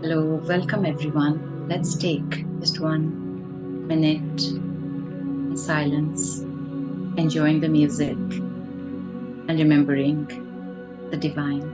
Hello, welcome everyone. Let's take just 1 minute in silence, enjoying the music and remembering the divine.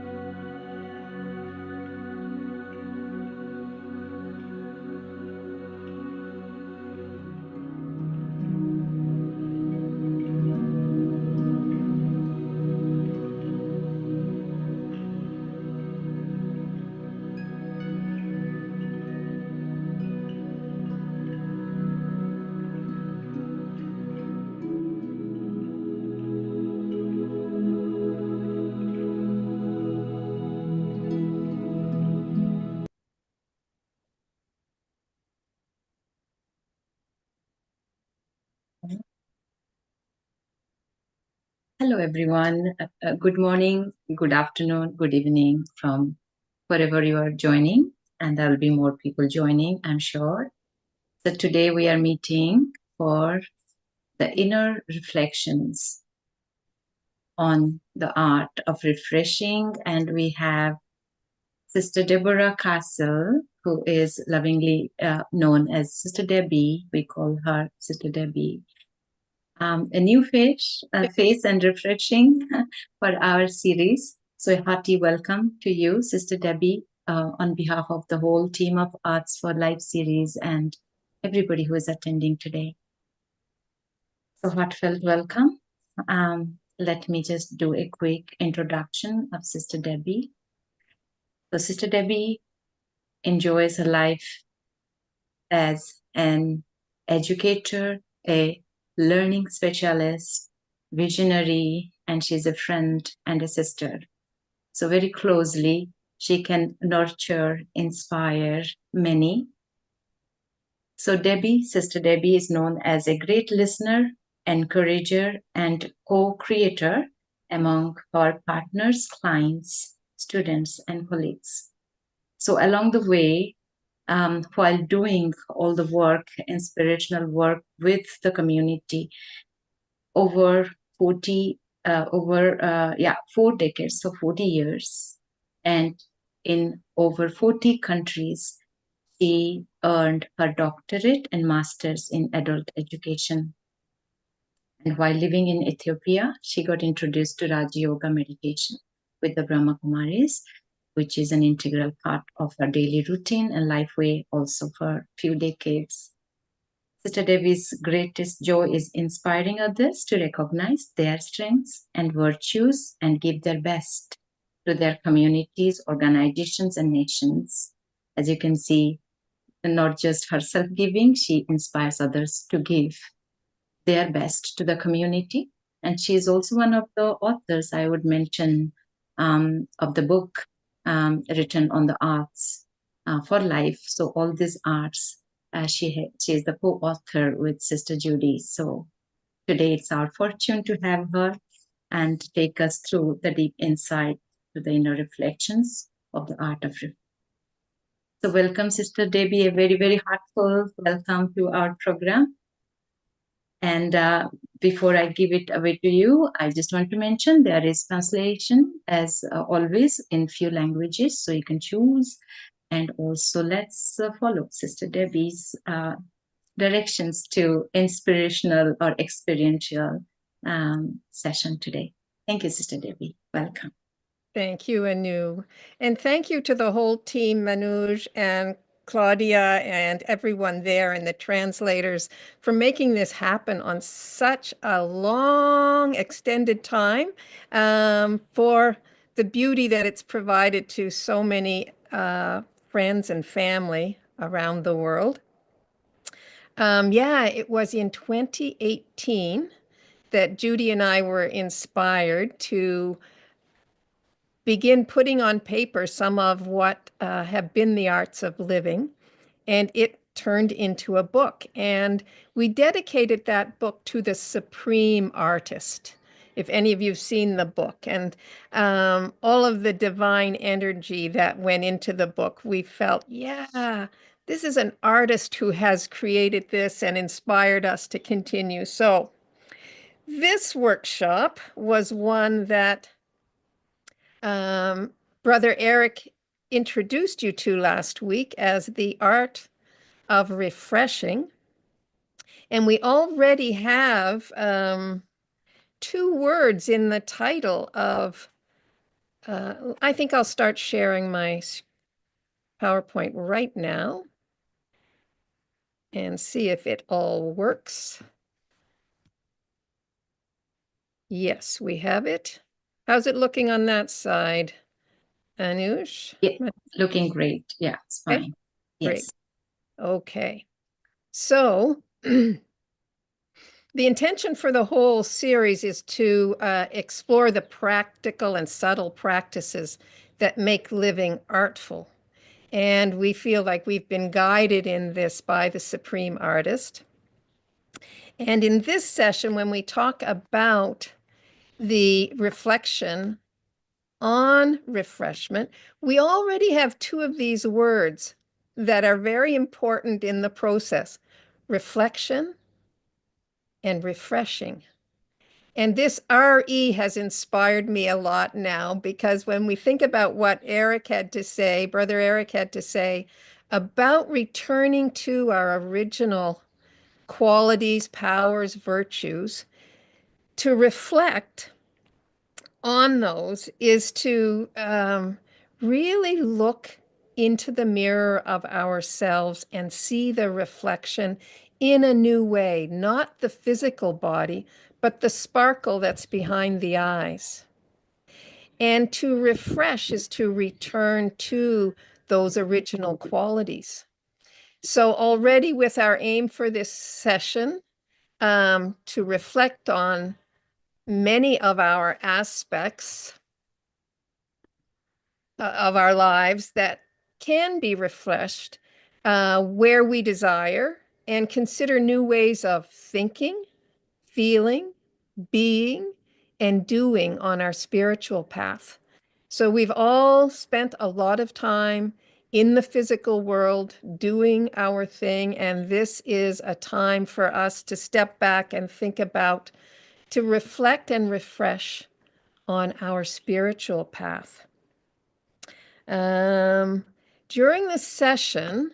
Hello everyone. Good morning, good afternoon, good evening from wherever you are joining, and there will be more people joining, I'm sure. So today we are meeting for the inner reflections on the art of refreshing, and we have Sister Deborah Castle, who is lovingly known as Sister Debbie. We call her Sister Debbie. A new face and refreshing for our series. So a hearty welcome to you, Sister Debbie, on behalf of the whole team of Arts for Life series and everybody who is attending today. So heartfelt welcome. Let me just do a quick introduction of Sister Debbie. So Sister Debbie enjoys her life as an educator, a learning specialist, visionary, and she's a friend and a sister. So very closely, she can nurture, inspire many. So Debbie, Sister Debbie, is known as a great listener, encourager, and co-creator among her partners, clients, students, and colleagues. So along the way, while doing all the work, inspirational work with the community over 4 decades, so 40 years, and in over 40 countries, she earned her doctorate and master's in adult education. And while living in Ethiopia, she got introduced to Raja Yoga meditation with the Brahma Kumaris, which is an integral part of her daily routine and life way also for a few decades. Sister Devi's greatest joy is inspiring others to recognize their strengths and virtues and give their best to their communities, organizations, and nations. As you can see, not just herself giving, she inspires others to give their best to the community. And she is also one of the authors I would mention of the book written on the arts for life. So all these arts, she is the co-author with Sister Judy. So today it's our fortune to have her and take us through the deep insight to the inner reflections of the art of reflection. So welcome, Sister Debbie, a very, very heartfelt welcome to our program. And before I give it away to you, I just want to mention there is translation as always in few languages, so you can choose. And also let's follow Sister Debbie's directions to inspirational or experiential session today. Thank you, Sister Debbie. Welcome. Thank you, Anu. And thank you to the whole team, Manoj and Claudia and everyone there and the translators for making this happen on such a long, extended time for the beauty that it's provided to so many friends and family around the world. It was in 2018 that Judy and I were inspired to begin putting on paper some of what have been the arts of living, and it turned into a book. And we dedicated that book to the supreme artist. If any of you have seen the book, and all of the divine energy that went into the book, we felt, yeah, this is an artist who has created this and inspired us to continue. So this workshop was one that Brother Eric introduced you to last week as the art of refreshing. And we already have 2 words in the title of, I think I'll start sharing my PowerPoint right now and see if it all works. Yes, we have it. How's it looking on that side, Anush? Yeah, looking great. Yeah, it's Okay, fine. great. Yes. Okay. So the intention for the whole series is to explore the practical and subtle practices that make living artful. And we feel like we've been guided in this by the Supreme Artist. And in this session, when we talk about the reflection on refreshment, we already have 2 of these words that are very important in the process: reflection and refreshing. And this RE has inspired me a lot now, because when we think about what Eric had to say, Brother Eric had to say about returning to our original qualities, powers, virtues, to reflect on those is to really look into the mirror of ourselves and see the reflection in a new way, not the physical body, but the sparkle that's behind the eyes. And to refresh is to return to those original qualities. So already with our aim for this session, to reflect on many of our aspects of our lives that can be refreshed where we desire, and consider new ways of thinking, feeling, being, and doing on our spiritual path. So we've all spent a lot of time in the physical world doing our thing, and this is a time for us to step back and think about, to reflect and refresh on our spiritual path. During this session,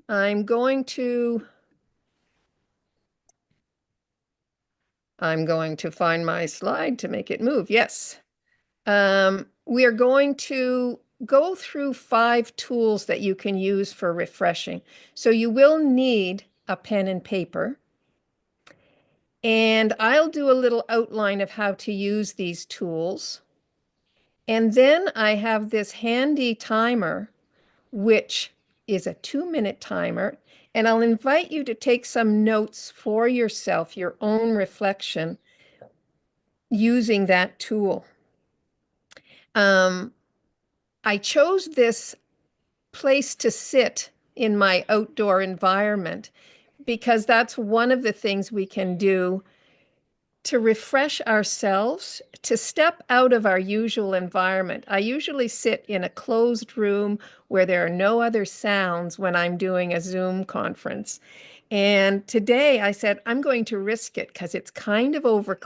I'm going to find my slide to make it move. Yes. We are going to go through 5 tools that you can use for refreshing. So you will need a pen and paper. And I'll do a little outline of how to use these tools. And then I have this handy timer, which is a 2-minute timer. And I'll invite you to take some notes for yourself, your own reflection, using that tool. I chose this place to sit in my outdoor environment because that's one of the things we can do to refresh ourselves, to step out of our usual environment. I usually sit in a closed room where there are no other sounds when I'm doing a Zoom conference. And today I said, I'm going to risk it because it's kind of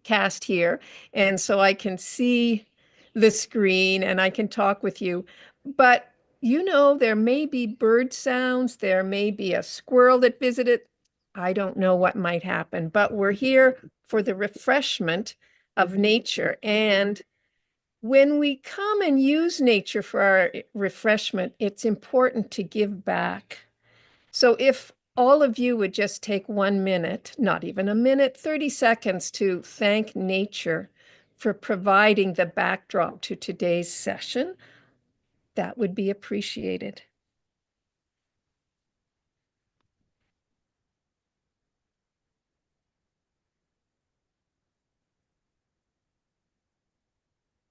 cast here. And so I can see the screen and I can talk with you. But there may be bird sounds, there may be a squirrel that visited. I don't know what might happen, but we're here for the refreshment of nature. And when we come and use nature for our refreshment, it's important to give back. So if all of you would just take 1 minute, not even a minute, 30 seconds to thank nature for providing the backdrop to today's session, that would be appreciated.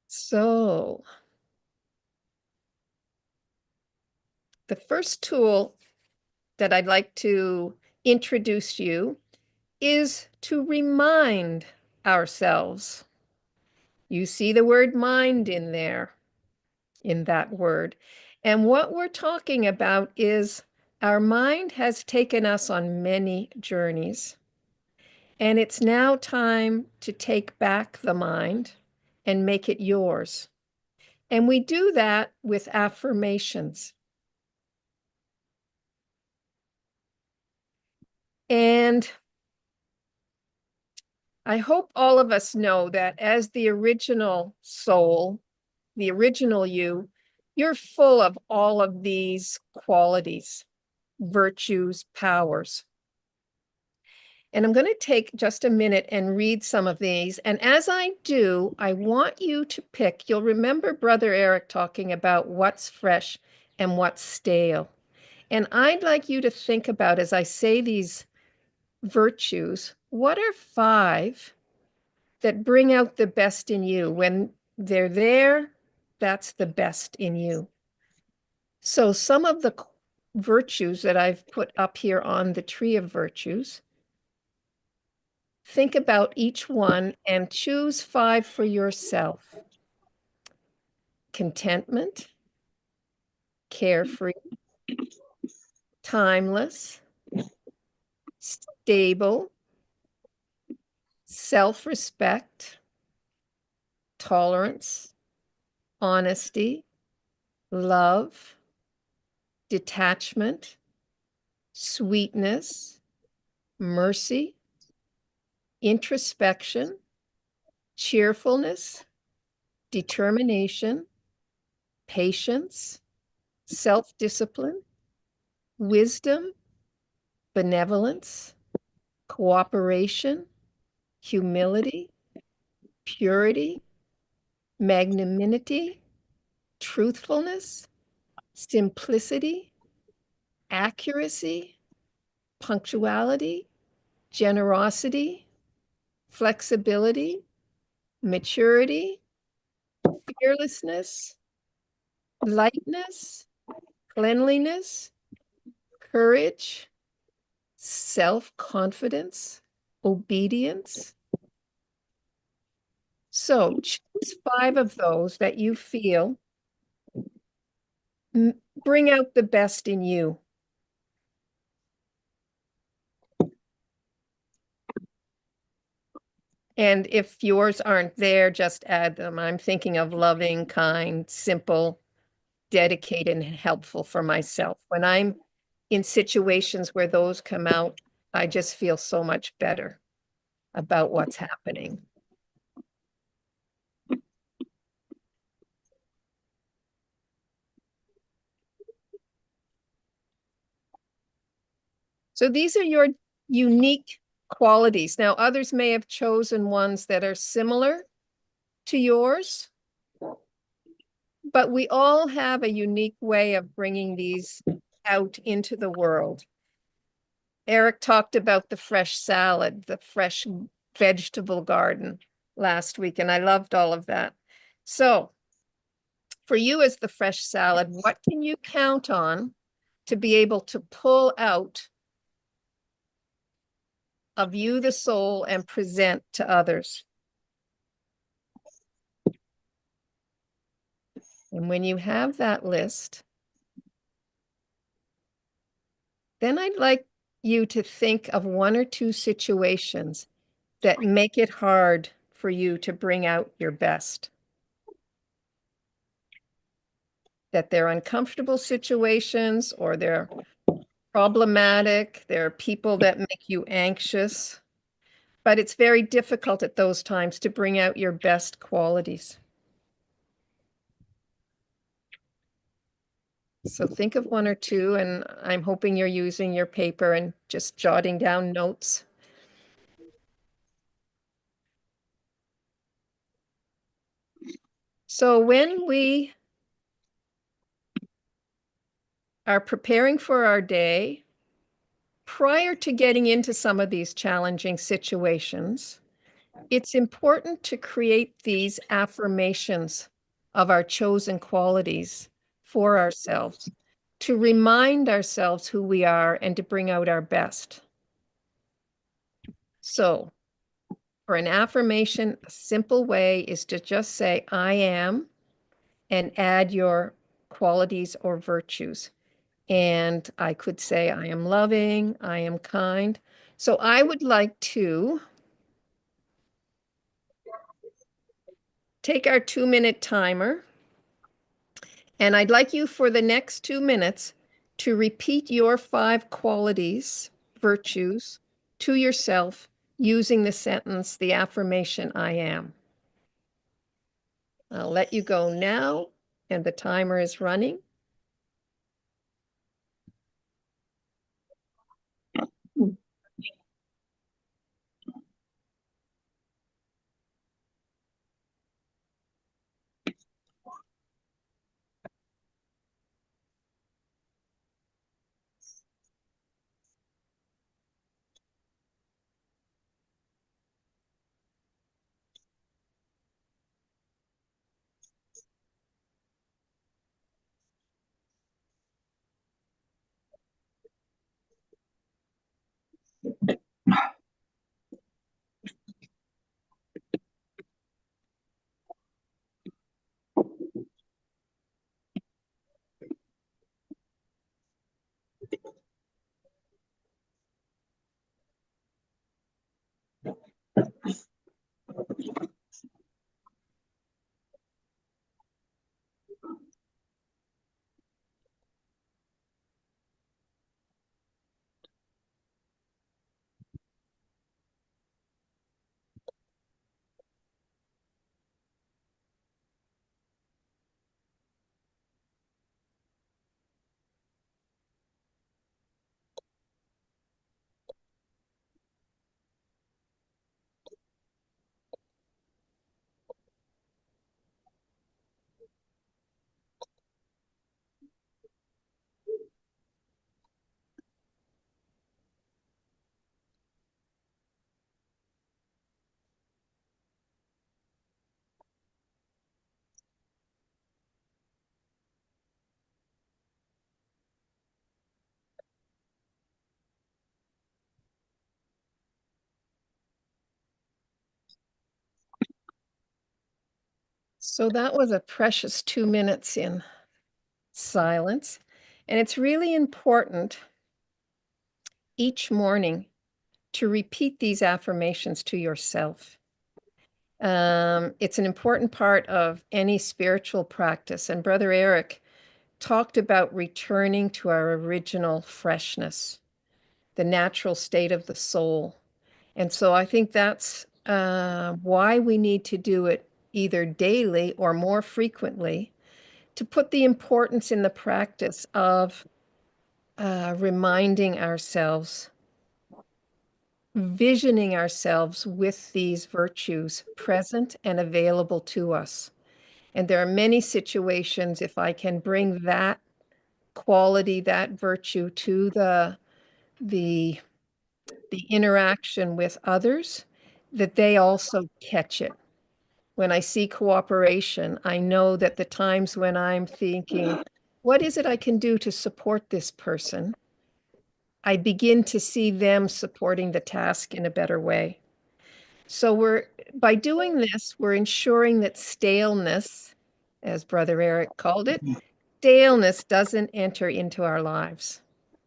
So the first tool that I'd like to introduce you is to remind ourselves. You see the word mind in there, in that word. And what we're talking about is our mind has taken us on many journeys. And it's now time to take back the mind and make it yours. And we do that with affirmations. And I hope all of us know that as the original soul, the original you, you're full of all of these qualities, virtues, powers. And I'm going to take just a minute and read some of these. And as I do, I want you to pick. You'll remember Brother Eric talking about what's fresh and what's stale. And I'd like you to think about, as I say these virtues, what are 5 that bring out the best in you? When they're there, that's the best in you. So some of the virtues that I've put up here on the tree of virtues, think about each one and choose 5 for yourself. Contentment, carefree, timeless, stable, self-respect, tolerance, honesty, love, detachment, sweetness, mercy, introspection, cheerfulness, determination, patience, self-discipline, wisdom, benevolence, cooperation, humility, purity, magnanimity, truthfulness, simplicity, accuracy, punctuality, generosity, flexibility, maturity, fearlessness, lightness, cleanliness, courage, self-confidence, obedience. So choose 5 of those that you feel bring out the best in you. And if yours aren't there, just add them. I'm thinking of loving, kind, simple, dedicated, and helpful for myself. When I'm in situations where those come out, I just feel so much better about what's happening. So these are your unique qualities. Now, others may have chosen ones that are similar to yours, but we all have a unique way of bringing these out into the world. Eric talked about the fresh salad, the fresh vegetable garden last week, and I loved all of that. So for you as the fresh salad, what can you count on to be able to pull out of you, the soul, and present to others? And when you have that list, then I'd like you to think of 1 or 2 situations that make it hard for you to bring out your best. That they're uncomfortable situations or they're problematic, there are people that make you anxious, but it's very difficult at those times to bring out your best qualities. So think of 1 or 2, and I'm hoping you're using your paper and just jotting down notes. So when we are preparing for our day, prior to getting into some of these challenging situations, it's important to create these affirmations of our chosen qualities for ourselves, to remind ourselves who we are and to bring out our best. So, for an affirmation, a simple way is to just say, I am, and add your qualities or virtues. And I could say, I am loving, I am kind. So I would like to take our 2-minute timer And I'd like you for the next 2 minutes to repeat your 5 qualities, virtues, to yourself using the sentence, the affirmation, I am. I'll let you go now, and the timer is running. So that was a precious 2 minutes in silence. And it's really important each morning to repeat these affirmations to yourself. It's an important part of any spiritual practice. And Brother Eric talked about returning to our original freshness, the natural state of the soul. And so I think that's why we need to do it either daily or more frequently, to put the importance in the practice of reminding ourselves, visioning ourselves with these virtues present and available to us. And there are many situations, if I can bring that quality, that virtue to the interaction with others, that they also catch it. When I see cooperation, I know that the times when I'm thinking, what is it I can do to support this person? I begin to see them supporting the task in a better way. So by doing this, we're ensuring that staleness, as Brother Eric called it, staleness doesn't enter into our lives.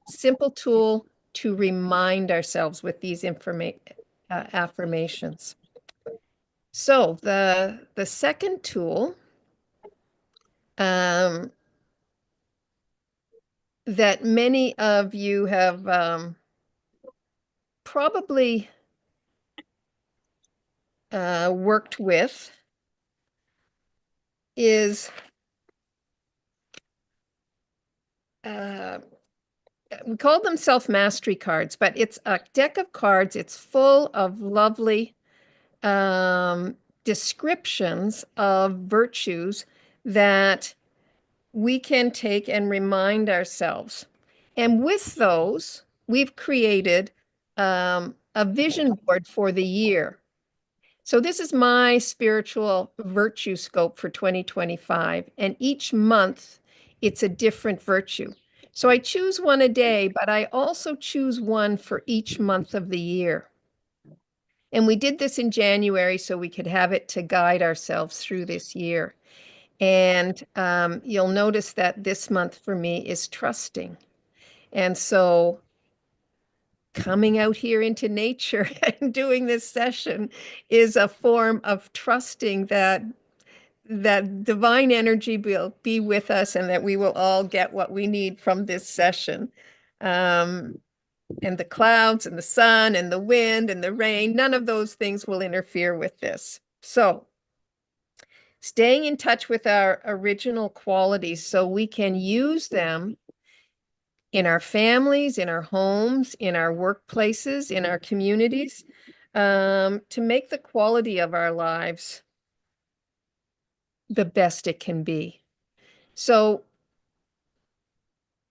Simple tool to remind ourselves with these affirmations. So the second tool that many of you have probably worked with is we call them self-mastery cards, but it's a deck of cards. It's full of lovely descriptions of virtues that we can take and remind ourselves. And with those, we've created a vision board for the year. So this is my spiritual virtue scope for 2025. And each month, it's a different virtue. So I choose one a day, but I also choose one for each month of the year. And we did this in January so we could have it to guide ourselves through this year. And you'll notice that this month for me is trusting. And so coming out here into nature and doing this session is a form of trusting that that divine energy will be with us and that we will all get what we need from this session. And the clouds and the sun and the wind and the rain, none of those things will interfere with this. So, staying in touch with our original qualities so we can use them in our families, in our homes, in our workplaces, in our communities, to make the quality of our lives the best it can be. So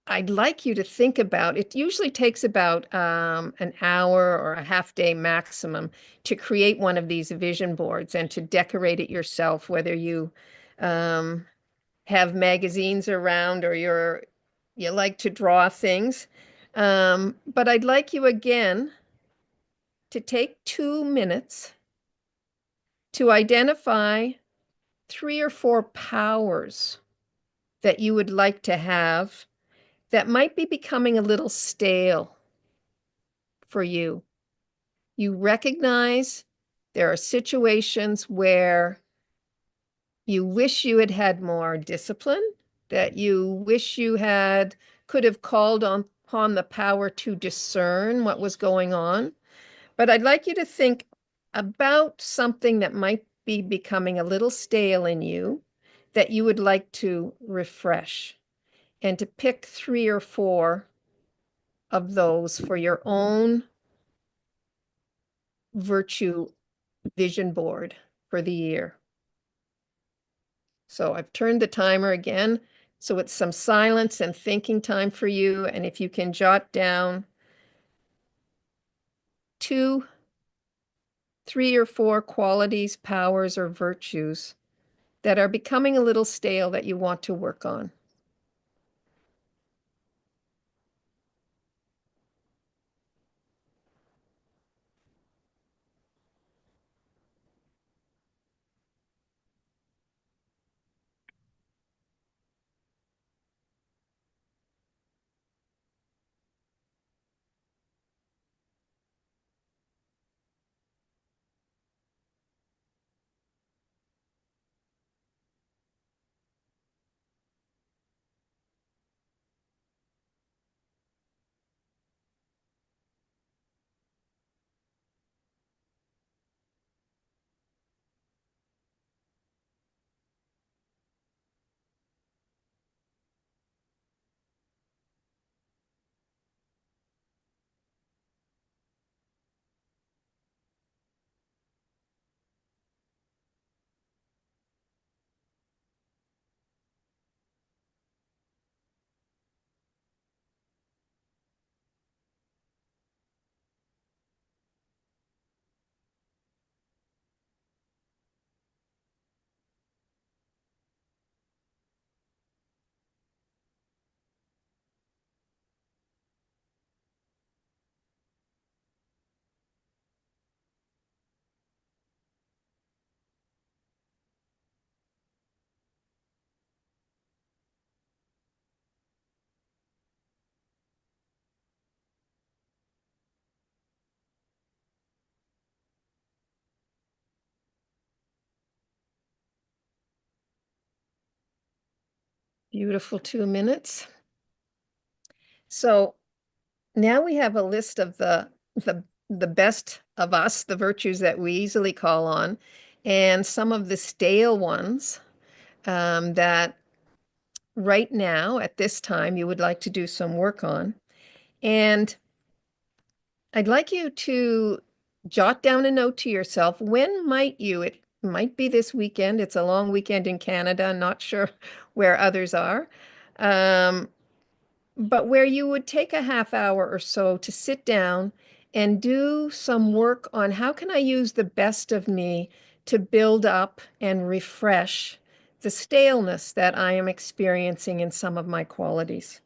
I'd like you to think about, it usually takes about an hour or a half day maximum to create one of these vision boards and to decorate it yourself, whether you um, have magazines around or you like to draw things. But I'd like you again to take 2 minutes to identify 3 or 4 powers that you would like to have that might be becoming a little stale for you. You recognize there are situations where you wish you had had more discipline, that you wish you could have called upon the power to discern what was going on. But I'd like you to think about something that might be becoming a little stale in you that you would like to refresh, and to pick 3 or 4 of those for your own virtue vision board for the year. So I've turned the timer again. So it's some silence and thinking time for you. And if you can jot down 2, 3 or 4 qualities, powers, or virtues that are becoming a little stale that you want to work on. Beautiful 2 minutes. So now we have a list of the best of us, the virtues that we easily call on, and some of the stale ones that right now at this time you would like to do some work on. And I'd like you to jot down a note to yourself. When might you? It might be this weekend. It's a long weekend in Canada. Not sure where others are. Um, but where you would take a half hour or so to sit down and do some work on how can I use the best of me to build up and refresh the staleness that I am experiencing in some of my qualities.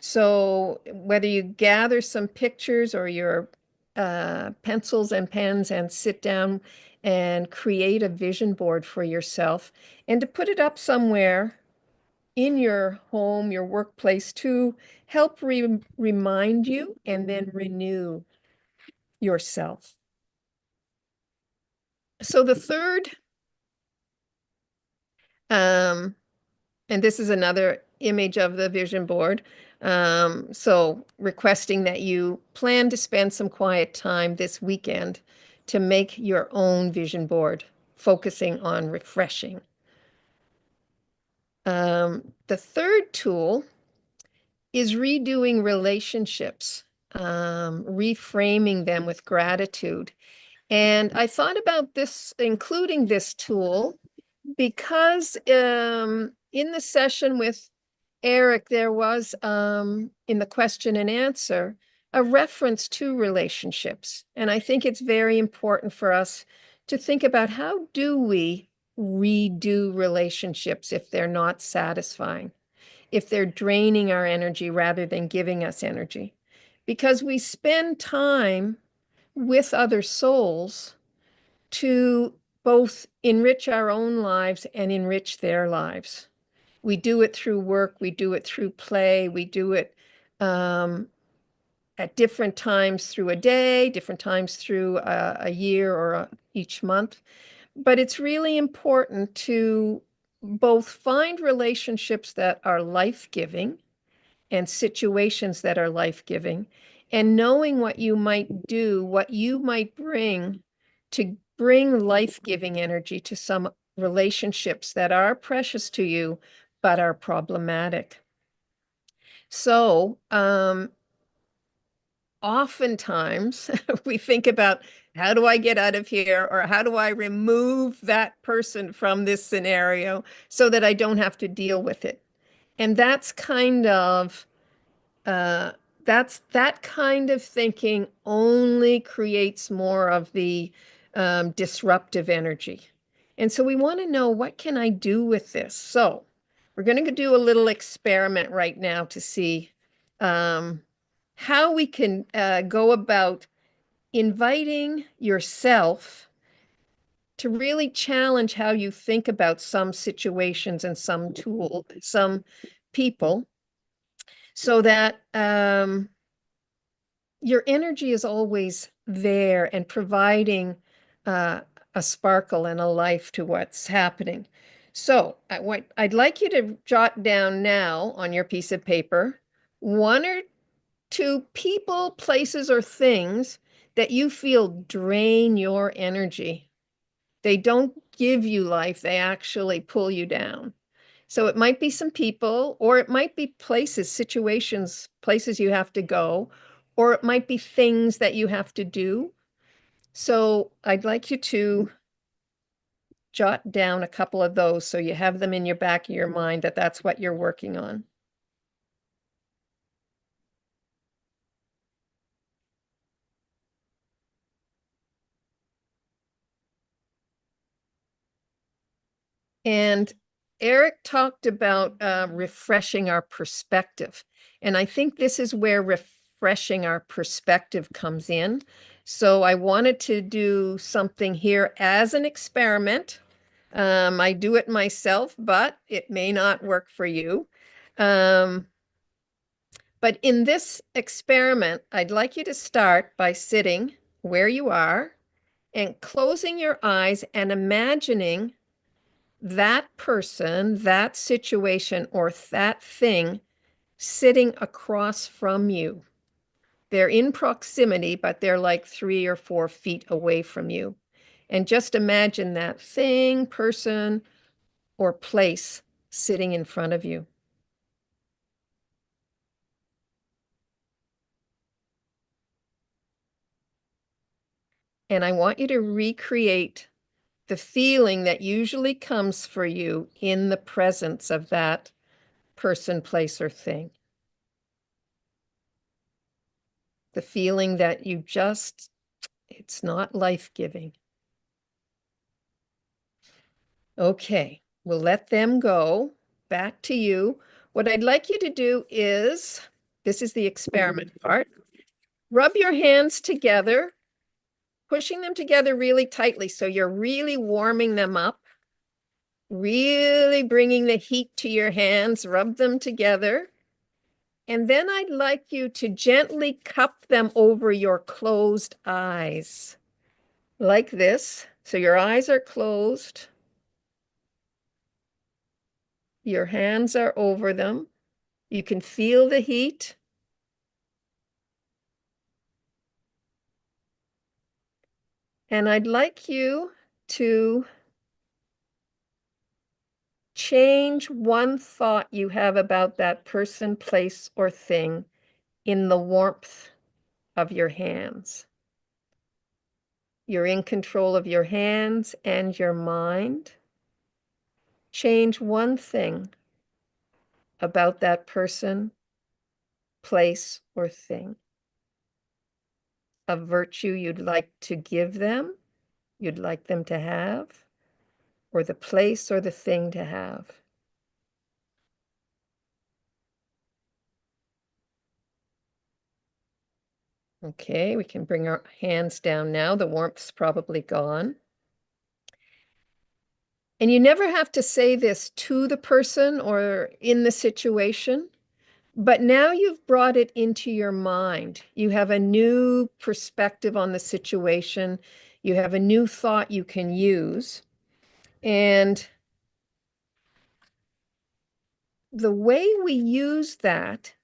So whether you gather some pictures or your pencils and pens and sit down and create a vision board for yourself and to put it up somewhere in your home, your workplace, to help remind you and then renew yourself. So the third And this is another image of the vision board. So requesting that you plan to spend some quiet time this weekend to make your own vision board, focusing on refreshing. The third tool is redoing relationships, reframing them with gratitude. And I thought about this, including this tool, because in the session with Eric, there was in the question and answer a reference to relationships. And I think it's very important for us to think about how do we redo relationships if they're not satisfying, if they're draining our energy rather than giving us energy. Because we spend time with other souls to both enrich our own lives and enrich their lives. We do it through work, we do it through play, we do it at different times through a day, different times through a year or each month. But it's really important to both find relationships that are life-giving and situations that are life-giving, and knowing what you might do, what you might bring to bring life-giving energy to some relationships that are precious to you, but are problematic. So, oftentimes we think about how do I get out of here, or how do I remove that person from this scenario so that I don't have to deal with it. And that's kind of that kind of thinking only creates more of the disruptive energy. And so we want to know, what can I do with this? So we're going to do a little experiment right now to see how we can go about inviting yourself to really challenge how you think about some situations and some people, so that your energy is always there and providing a sparkle and a life to what's happening. So what I'd like you to jot down now on your piece of paper, one or two people, places, or things that you feel drain your energy. They don't give you life, they actually pull you down. So it might be some people, or it might be places, situations, places you have to go, or it might be things that you have to do. So I'd like you to jot down a couple of those so you have them in your back of your mind, that that's what you're working on. And Eric talked about refreshing our perspective. And I think this is where refreshing our perspective comes in. So I wanted to do something here as an experiment. I do it myself, but it may not work for you. But in this experiment, I'd like you to start by sitting where you are and closing your eyes and imagining that person, that situation, or that thing sitting across from you. They're in proximity, but they're like 3 or 4 feet away from you. And just imagine that thing, person, or place sitting in front of you. And I want you to recreate the feeling that usually comes for you in the presence of that person, place, or thing. The feeling that it's not life-giving. Okay, we'll let them go. Back to you. What I'd like you to do is, this is the experiment part, rub your hands together, pushing them together really tightly so you're really warming them up, really bringing the heat to your hands, rub them together. And then I'd like you to gently cup them over your closed eyes, like this. So your eyes are closed. Your hands are over them. You can feel the heat. And I'd like you to change one thought you have about that person, place, or thing in the warmth of your hands. You're in control of your hands and your mind. Change one thing about that person, place, or thing. A virtue you'd like to give them, you'd like them to have, or the place or the thing to have. Okay, we can bring our hands down now. The warmth's probably gone. And you never have to say this to the person or in the situation, but now you've brought it into your mind. You have a new perspective on the situation. You have a new thought you can use. And the way we use that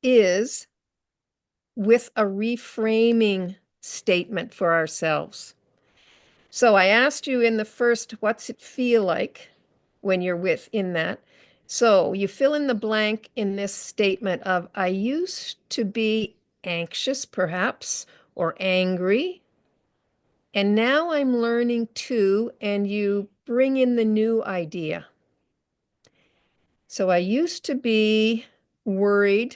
is with a reframing statement for ourselves. So I asked you in the first, what's it feel like when you're within that? So you fill in the blank in this statement of, I used to be anxious, perhaps, or angry, and now I'm learning to, and you bring in the new idea. So I used to be worried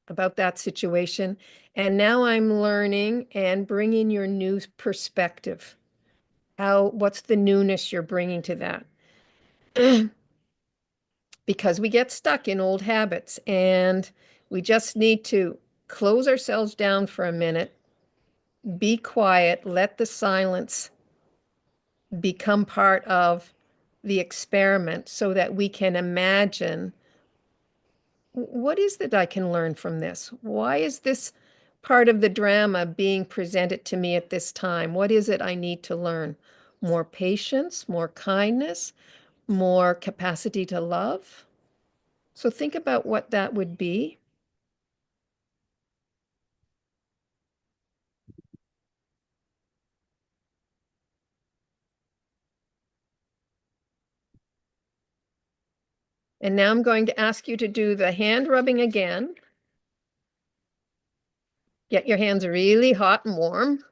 about that situation, and now I'm learning, and bring in your new perspective. What's the newness you're bringing to that? Because we get stuck in old habits, and we just need to close ourselves down for a minute, be quiet, let the silence become part of the experiment so that we can imagine, what is it I can learn from this? Why is this part of the drama being presented to me at this time? What is it I need to learn? More patience, more kindness, more capacity to love? So think about what that would be. And now I'm going to ask you to do the hand rubbing again. Get your hands really hot and warm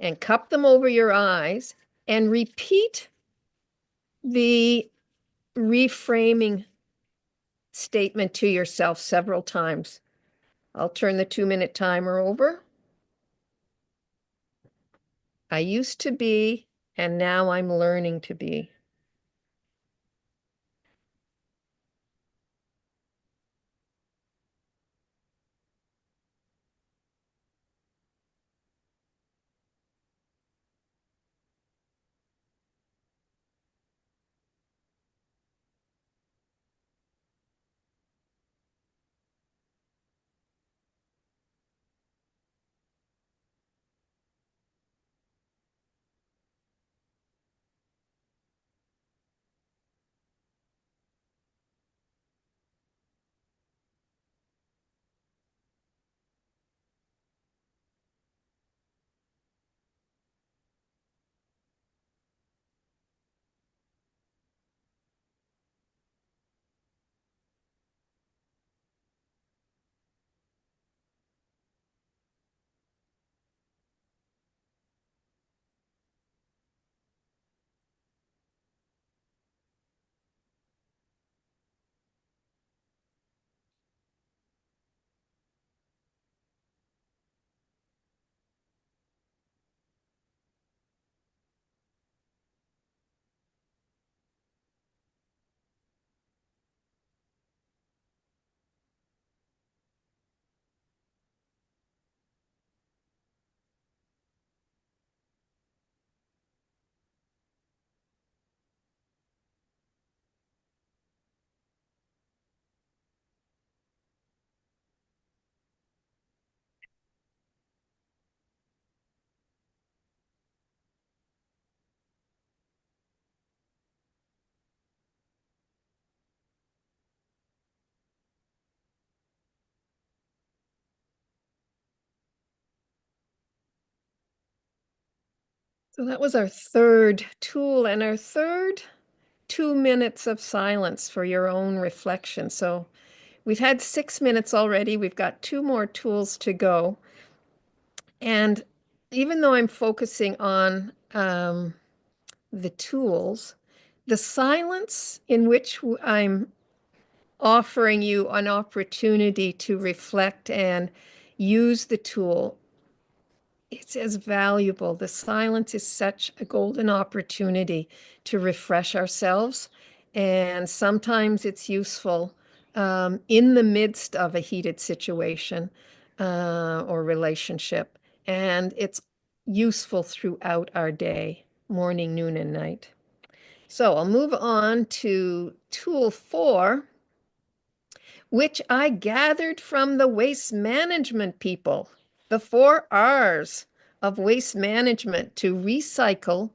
and cup them over your eyes and repeat the reframing statement to yourself several times. I'll turn the 2-minute timer over. I used to be, and now I'm learning to be. So that was our third tool and our third 2 minutes of silence for your own reflection. So we've had 6 minutes already. We've got 2 more tools to go. And even though I'm focusing on the tools, the silence in which I'm offering you an opportunity to reflect and use the tool, it's as valuable. The silence is such a golden opportunity to refresh ourselves. And sometimes it's useful in the midst of a heated situation or relationship. And it's useful throughout our day, morning, noon, and night. So I'll move on to tool 4, which I gathered from the waste management people, the 4 R's of waste management: to recycle,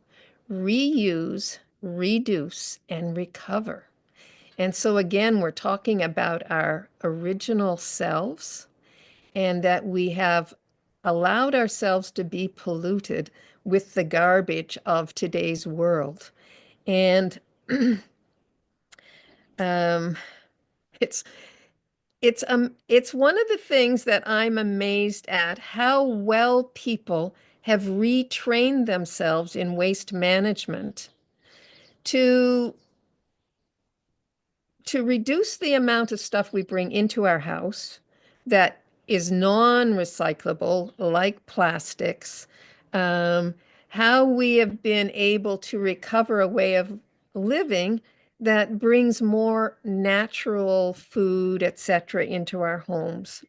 reuse, reduce, and recover. And so again, we're talking about our original selves and that we have allowed ourselves to be polluted with the garbage of today's world. And it's it's one of the things that I'm amazed at, how well people have retrained themselves in waste management to reduce the amount of stuff we bring into our house that is non-recyclable, like plastics, how we have been able to recover a way of living that brings more natural food, etc., into our homes.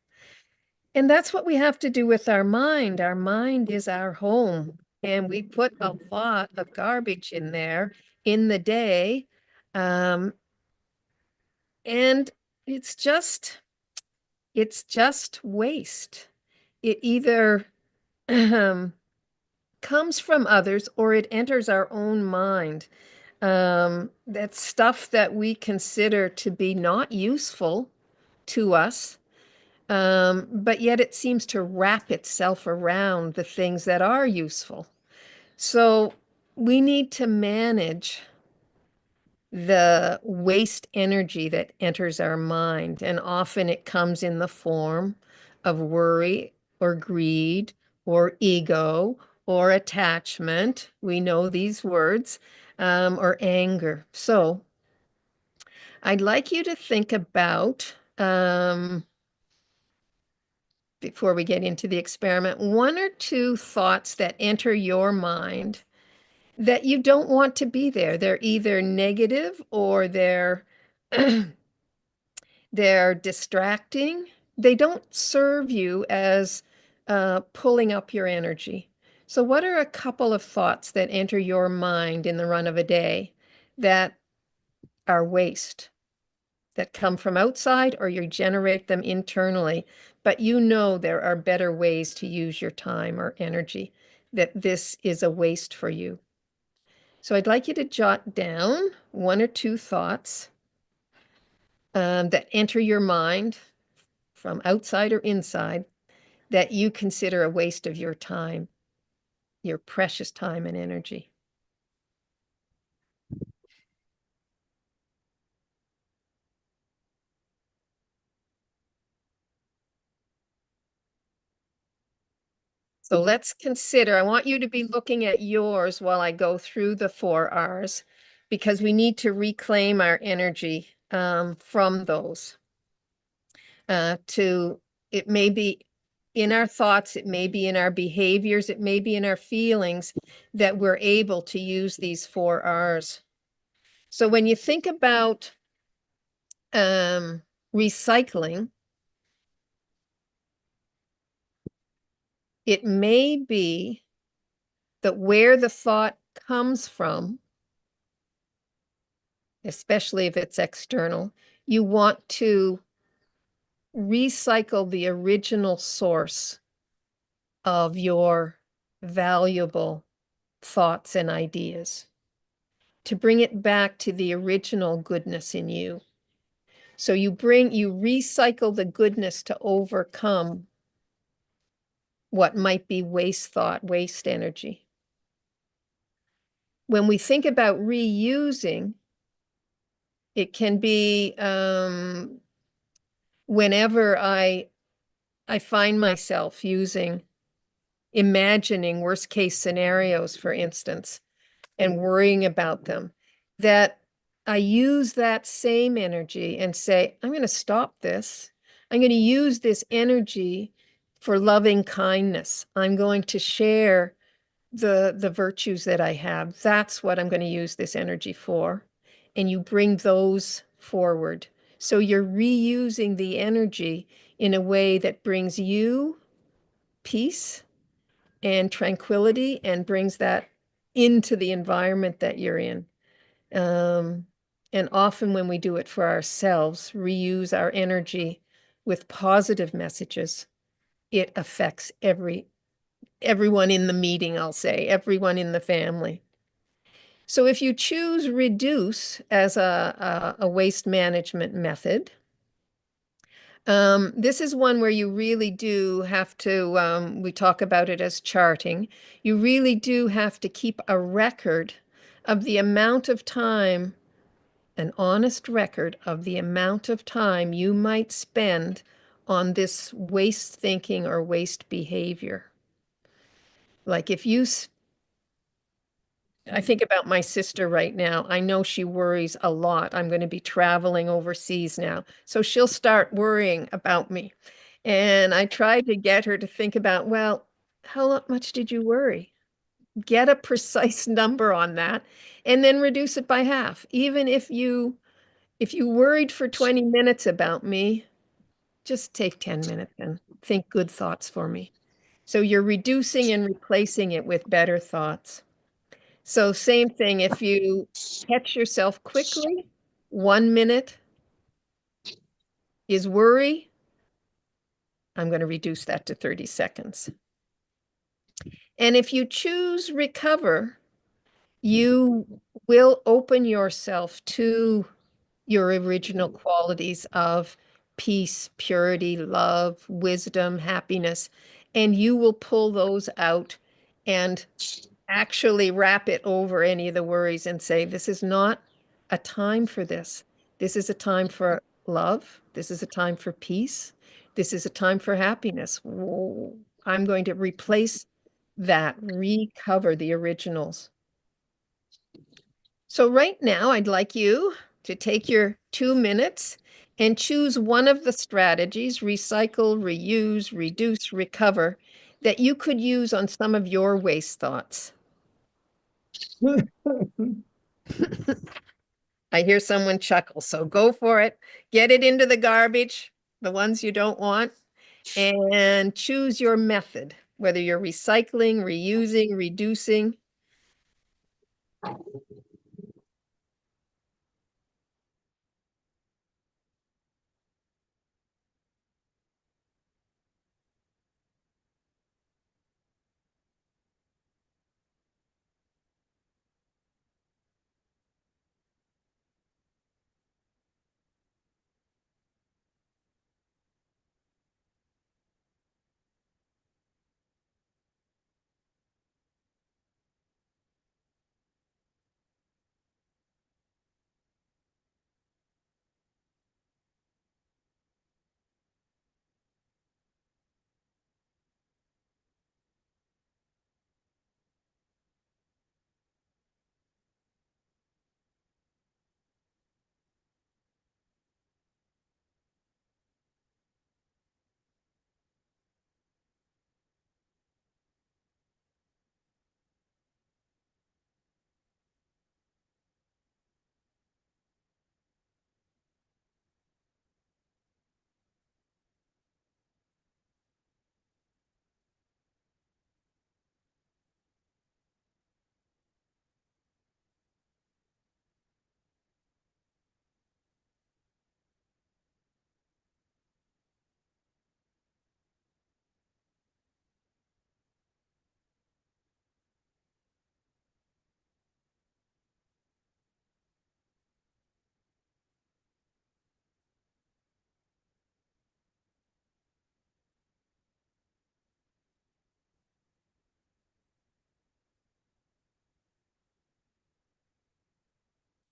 And that's what we have to do with our mind. Our mind is our home, and we put a lot of garbage in there in the day. And it's just waste. It either comes from others or it enters our own mind. That's stuff that we consider to be not useful to us, but yet it seems to wrap itself around the things that are useful. So we need to manage the waste energy that enters our mind. And often it comes in the form of worry or greed or ego or attachment. We know these words, or anger. So I'd like you to think about, before we get into the experiment, 1 or 2 thoughts that enter your mind that you don't want to be there. They're either negative or they're distracting. They don't serve you as pulling up your energy. So what are a couple of thoughts that enter your mind in the run of a day that are waste, that come from outside, or you generate them internally, but you know there are better ways to use your time or energy, that this is a waste for you? So I'd like you to jot down 1 or 2 thoughts that enter your mind from outside or inside that you consider a waste of your time, your precious time and energy. So let's consider, I want you to be looking at yours while I go through the 4 R's, because we need to reclaim our energy from those. It may be in our thoughts, it may be in our behaviors, it may be in our feelings that we're able to use these 4 R's. So when you think about recycling, it may be that where the thought comes from, especially if it's external, you want to recycle the original source of your valuable thoughts and ideas, to bring it back to the original goodness in you. So you recycle the goodness to overcome what might be waste thought, waste energy. when we think about reusing, it can be whenever I find myself imagining worst case scenarios, for instance, and worrying about them, that I use that same energy and say, I'm going to stop this. I'm going to use this energy for loving kindness. I'm going to share the virtues that I have. That's what I'm going to use this energy for. And you bring those forward. So you're reusing the energy in a way that brings you peace and tranquility and brings that into the environment that you're in. Um, and often when we do it for ourselves, reuse our energy with positive messages, it affects everyone in the meeting, I'll say, everyone in the family. So if you choose reduce as a waste management method, this is one where you really do have to, we talk about it as charting. You really do have to keep a record of the amount of time, an honest record of the amount of time you might spend on this waste thinking or waste behavior. Like if you I think about my sister right now. I know she worries a lot. I'm going to be traveling overseas now. So she'll start worrying about me. And I tried to get her to think about, well, much did you worry? Get a precise number on that and then reduce it by half. Even if you worried for 20 minutes about me, just take 10 minutes and think good thoughts for me. So you're reducing and replacing it with better thoughts. So same thing, if you catch yourself quickly, 1 minute is worry, I'm going to reduce that to 30 seconds. And if you choose recover, you will open yourself to your original qualities of peace, purity, love, wisdom, happiness, and you will pull those out and actually wrap it over any of the worries and say, this is not a time for this. This is a time for love. This is a time for peace. This is a time for happiness. I'm going to replace that, recover the originals. So right now, I'd like you to take your 2 minutes and choose one of the strategies, recycle, reuse, reduce, recover, that you could use on some of your waste thoughts. I hear someone chuckle, so go for it. Get it into the garbage, the ones you don't want, and choose your method, whether you're recycling, reusing, reducing.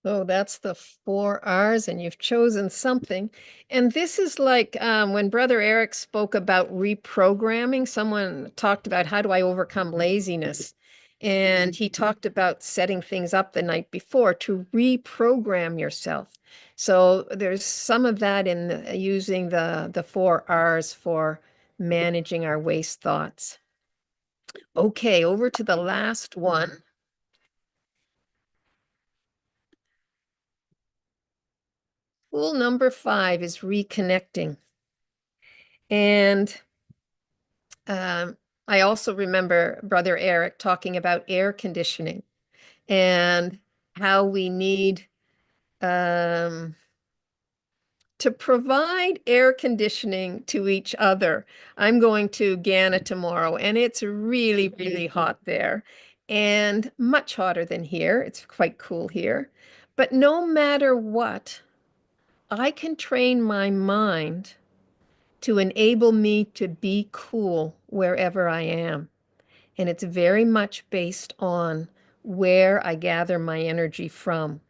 Oh, that's the 4 R's, and you've chosen something. And this is like when Brother Eric spoke about reprogramming, someone talked about how do I overcome laziness? And he talked about setting things up the night before to reprogram yourself. So there's some of that in using the 4 R's for managing our waste thoughts. Okay, over to the last one. Tool number 5 is reconnecting. And I also remember Brother Eric talking about air conditioning and how we need um, to provide air conditioning to each other. I'm going to Ghana tomorrow, and it's really, really hot there and much hotter than here. It's quite cool here. But no matter what, I can train my mind to enable me to be cool wherever I am. And it's very much based on where I gather my energy from.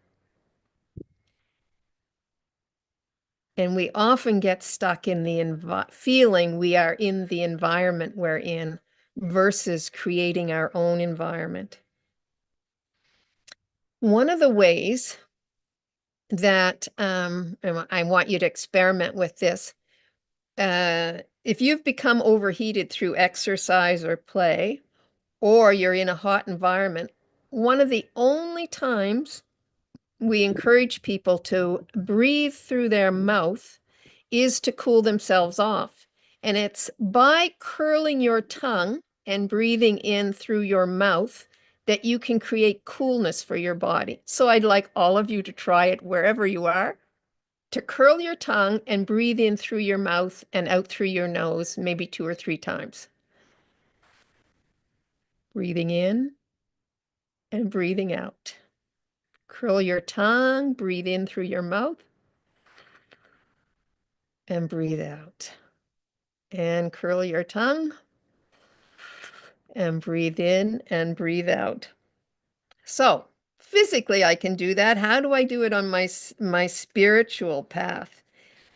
And we often get stuck in the feeling we are in the environment we're in versus creating our own environment. One of the ways that I want you to experiment with this, if you've become overheated through exercise or play, or you're in a hot environment, one of the only times we encourage people to breathe through their mouth is to cool themselves off. And it's by curling your tongue and breathing in through your mouth that you can create coolness for your body. So I'd like all of you to try it wherever you are, to curl your tongue and breathe in through your mouth and out through your nose, maybe 2 or 3 times. Breathing in and breathing out. Curl your tongue, breathe in through your mouth, and breathe out. And curl your tongue, and breathe in and breathe out. So physically, I can do that. How do I do it on my spiritual path?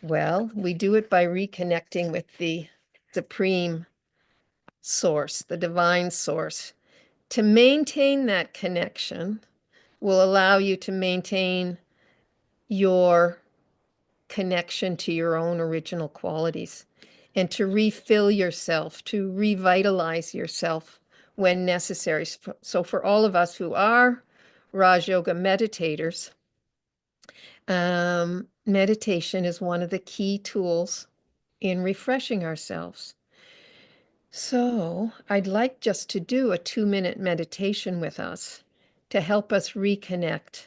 Well, we do it by reconnecting with the supreme source, the divine source. To maintain that connection will allow you to maintain your connection to your own original qualities and to refill yourself, to revitalize yourself when necessary. So for all of us who are Raj Yoga meditators, meditation is one of the key tools in refreshing ourselves. So I'd like just to do a 2-minute meditation with us to help us reconnect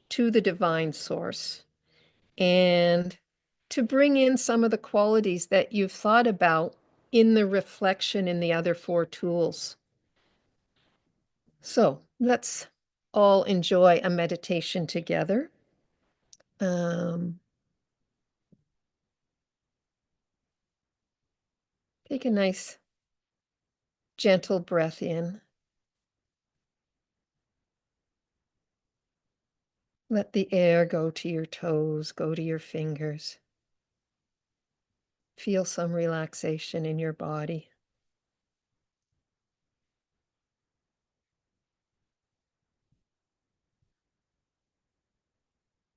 to the divine source and to bring in some of the qualities that you've thought about in the reflection in the other 4 tools. So let's all enjoy a meditation together. Take a nice, gentle breath in. Let the air go to your toes, go to your fingers. Feel some relaxation in your body.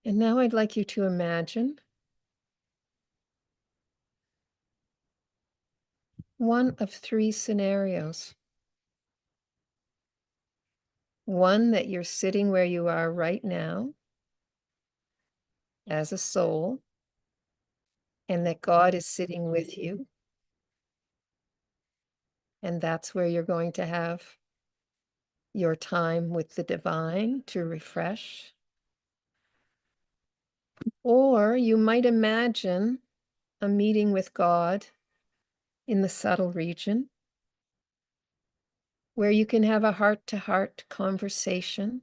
And now I'd like you to imagine one of 3 scenarios. One that you're sitting where you are right now as a soul, and that God is sitting with you. And that's where you're going to have your time with the divine to refresh. Or you might imagine a meeting with God in the subtle region where you can have a heart-to-heart conversation.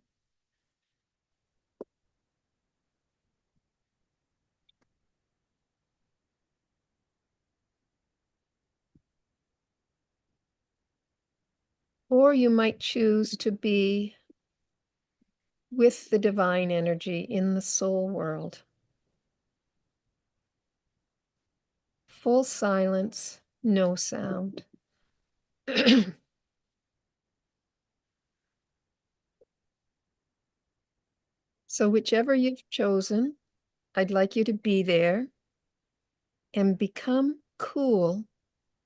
Or you might choose to be with the divine energy in the soul world. Full silence, no sound. So whichever you've chosen, I'd like you to be there and become cool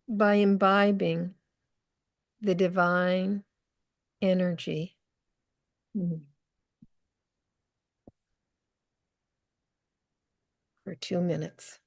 by imbibing the divine energy. For 2 minutes.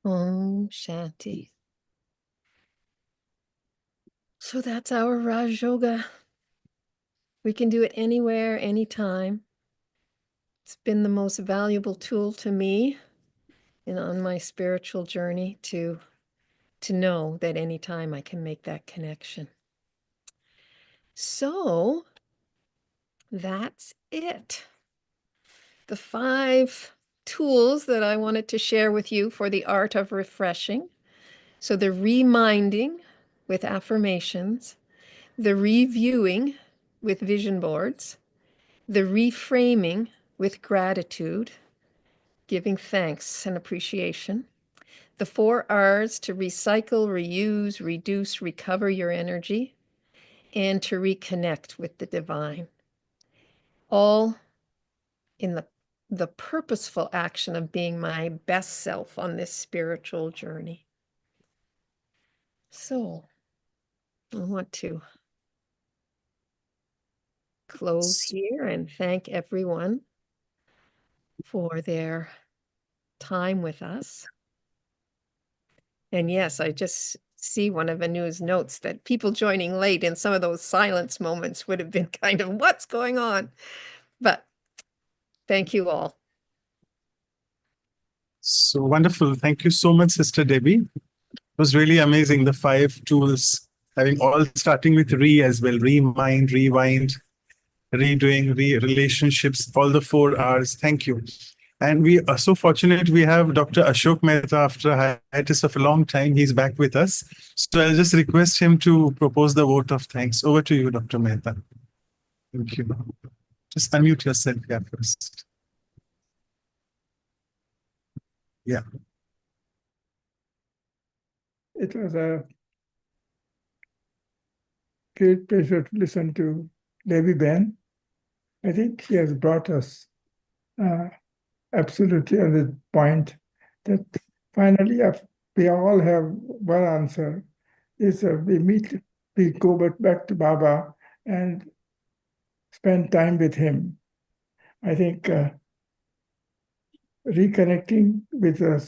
Om Shanti. So that's our Raj Yoga. We can do it anywhere, anytime. It's been the most valuable tool to me and on my spiritual journey to know that anytime I can make that connection. So that's it. The 5 tools that I wanted to share with you for the art of refreshing. So the reminding with affirmations, the reviewing with vision boards, the reframing with gratitude, giving thanks and appreciation, the 4 R's to recycle, reuse, reduce, recover your energy, and to reconnect with the divine. All in the purposeful action of being my best self on this spiritual journey. So I want to close here and thank everyone for their time with us. And yes, I just see one of Anu's notes that people joining late in some of those silence moments would have been kind of, what's going on? But thank you all. So wonderful. Thank you so much, Sister Debbie. It was really amazing. The 5 tools, having all starting with re as well, remind, rewind, redoing, relationships, all the 4 R's. Thank you. And we are so fortunate we have Dr. Ashok Mehta after a hiatus of a long time. He's back with us. So I'll just request him to propose the vote of thanks. Over to you, Dr. Mehta. Thank you. Just unmute yourself here first. Yeah. It was a great pleasure to listen to Debbie Ben. I think she has brought us absolutely on the point that finally we all have one answer. Is we go back to Baba and spend time with him. I think reconnecting with the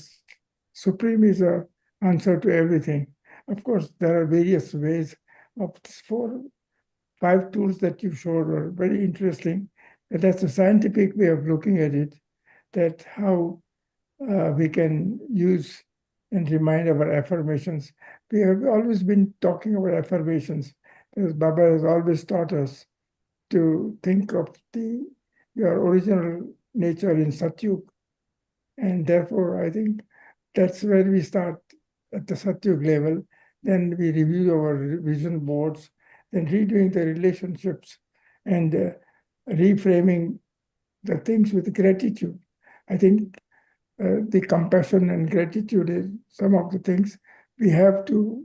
Supreme is an answer to everything. Of course, there are various ways. Of 5 tools that you showed are very interesting. But that's a scientific way of looking at it, that how we can use and remind our affirmations. We have always been talking about affirmations, because Baba has always taught us to think of your original nature in Satyug. And therefore, I think that's where we start at the Satyug level. Then we review our vision boards, then redoing the relationships and reframing the things with gratitude. I think the compassion and gratitude is some of the things we have to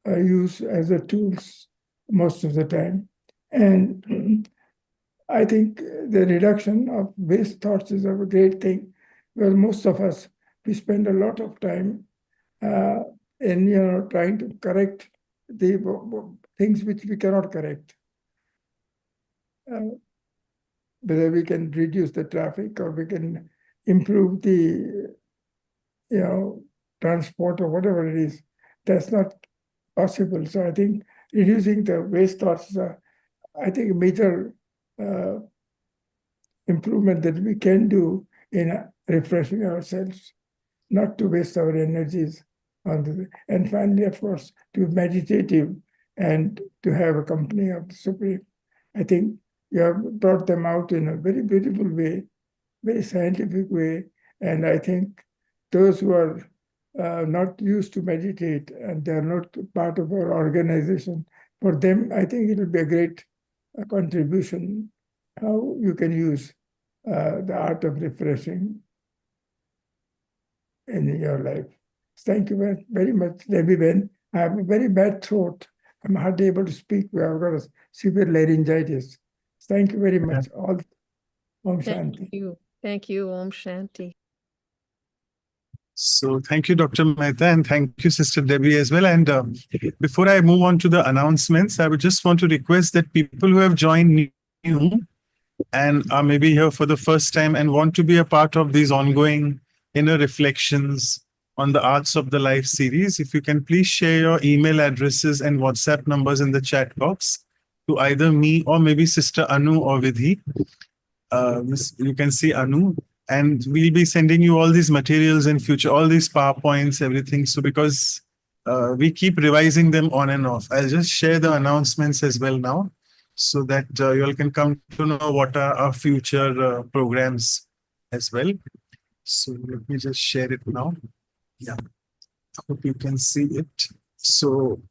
use as the tools most of the time. And I think the reduction of waste thoughts is a great thing, because most of us, we spend a lot of time in trying to correct the things which we cannot correct. Whether we can reduce the traffic or we can improve the transport or whatever it is, that's not possible. So I think reducing the waste thoughts is I think a major improvement that we can do in refreshing ourselves, not to waste our energies on the, and finally, of course, to be meditative and to have a company of the Supreme. I think you have brought them out in a very beautiful way, very scientific way, and I think those who are not used to meditate and they are not part of our organization, for them, I think it will be a great contribution how you can use the art of refreshing in your life. Thank you very, very much, Debbie Ben. I have a very bad throat. I'm hardly able to speak. I've got a severe laryngitis. Thank you very much. All omshanti. Thank you, Om Shanti. So thank you, Dr. Mehta, and thank you, Sister Debbie, as well. And before I move on to the announcements, I would just want to request that people who have joined new and are maybe here for the first time and want to be a part of these ongoing inner reflections on the Arts of the Life series, if you can please share your email addresses and WhatsApp numbers in the chat box to either me or maybe Sister Anu or Vidhi. You can see Anu, and we'll be sending you all these materials in future, all these PowerPoints, everything. So because we keep revising them on and off, I'll just share the announcements as well now, so that you all can come to know what are our future programs as well. So let me just share it now. Yeah, hope you can see it. So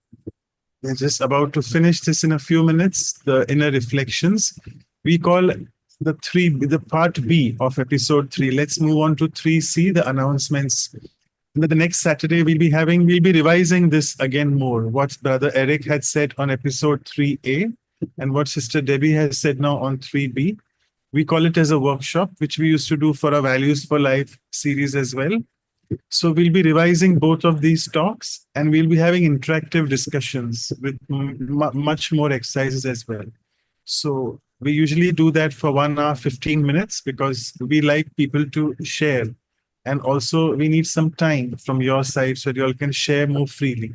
we're just about to finish this in a few minutes, the inner reflections. We call the part B of episode 3. Let's move on to 3C, the announcements. The next Saturday we'll be revising this again more, what Brother Eric had said on episode 3A and what Sister Debbie has said now on 3B. We call it as a workshop, which we used to do for our Values for Life series as well. So we'll be revising both of these talks, and we'll be having interactive discussions with much more exercises as well. So we usually do that for 1 hour, 15 minutes, because we like people to share. And also we need some time from your side so you all can share more freely.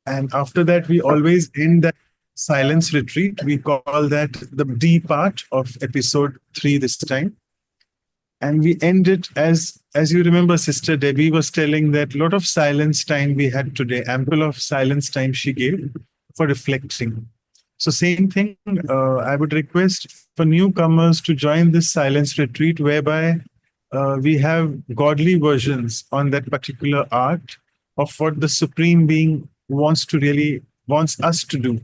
And after that, we always end that silence retreat. We call that the D part of episode 3 this time. And we end it as you remember, Sister Debbie was telling that a lot of silence time we had today, ample of silence time she gave for reflecting. So same thing, I would request for newcomers to join this silence retreat, whereby we have godly versions on that particular art of what the Supreme Being wants us to do.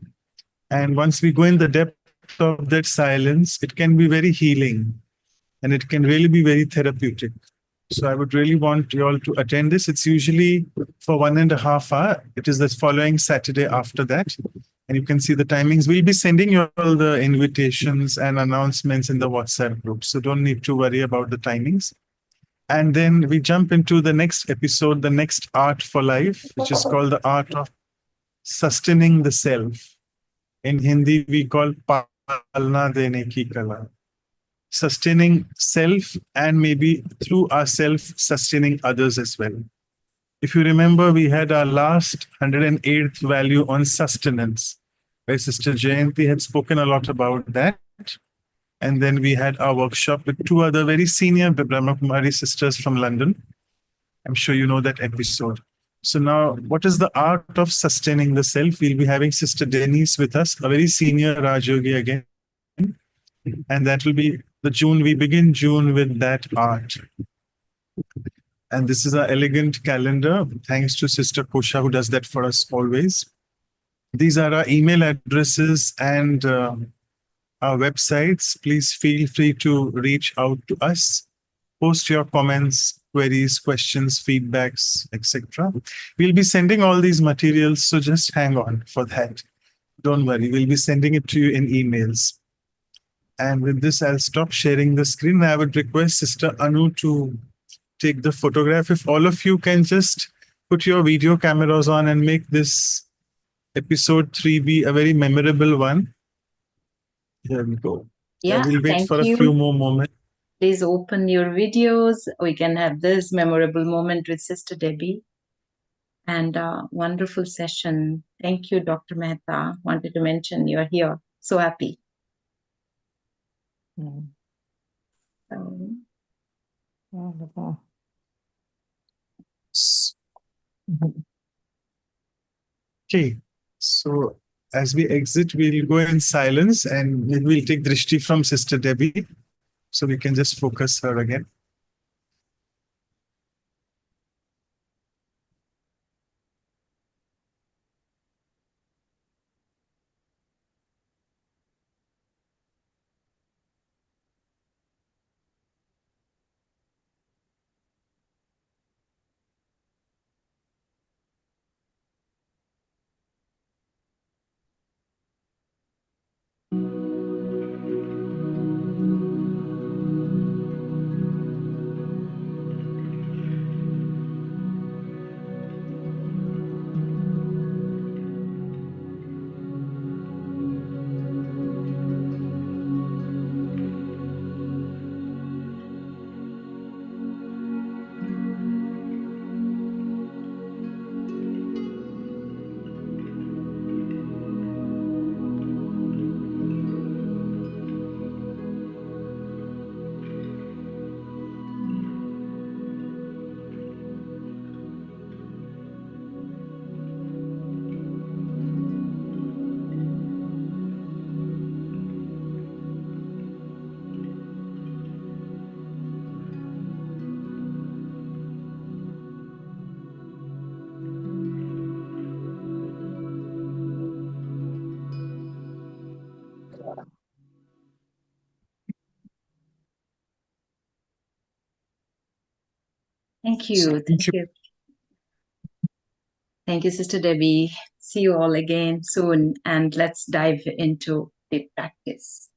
And once we go in the depth of that silence, it can be very healing. And it can really be very therapeutic. So I would really want you all to attend this. It's usually for 1.5 hours. It is the following Saturday after that. And you can see the timings. We'll be sending you all the invitations and announcements in the WhatsApp group. So don't need to worry about the timings. And then we jump into the next episode, the next Art for Life, which is called the Art of Sustaining the Self. In Hindi, we call palna dene ki kala. Sustaining self and maybe through ourself sustaining others as well. If you remember, we had our last 108th value on sustenance, where Sister Jayanti had spoken a lot about that. And then we had our workshop with two other very senior Brahma Kumaris sisters from London. I'm sure you know that episode. So now, what is the art of sustaining the self? We'll be having Sister Denise with us, a very senior Rajyogi again. And that will be the June. We begin June with that art. And this is our elegant calendar, thanks to Sister Kosha, who does that for us always. These are our email addresses and our websites. Please feel free to reach out to us. Post your comments, queries, questions, feedbacks, etc. We'll be sending all these materials, so just hang on for that. Don't worry, we'll be sending it to you in emails. And with this, I'll stop sharing the screen. I would request Sister Anu to take the photograph. If all of you can just put your video cameras on and make this episode 3 be a very memorable one. Here we go. Yeah, we'll wait thank for you. a few more moments. Please open your videos. We can have this memorable moment with Sister Debbie. And a wonderful session. Thank you, Dr. Mehta. Wanted to mention you're here. So happy. Wonderful. Okay, so as we exit, we'll go in silence and we'll take Drishti from Sister Debbie so we can just focus her again. Thank you. Thank you. Thank you, Sister Debbie. See you all again soon. And let's dive into the practice.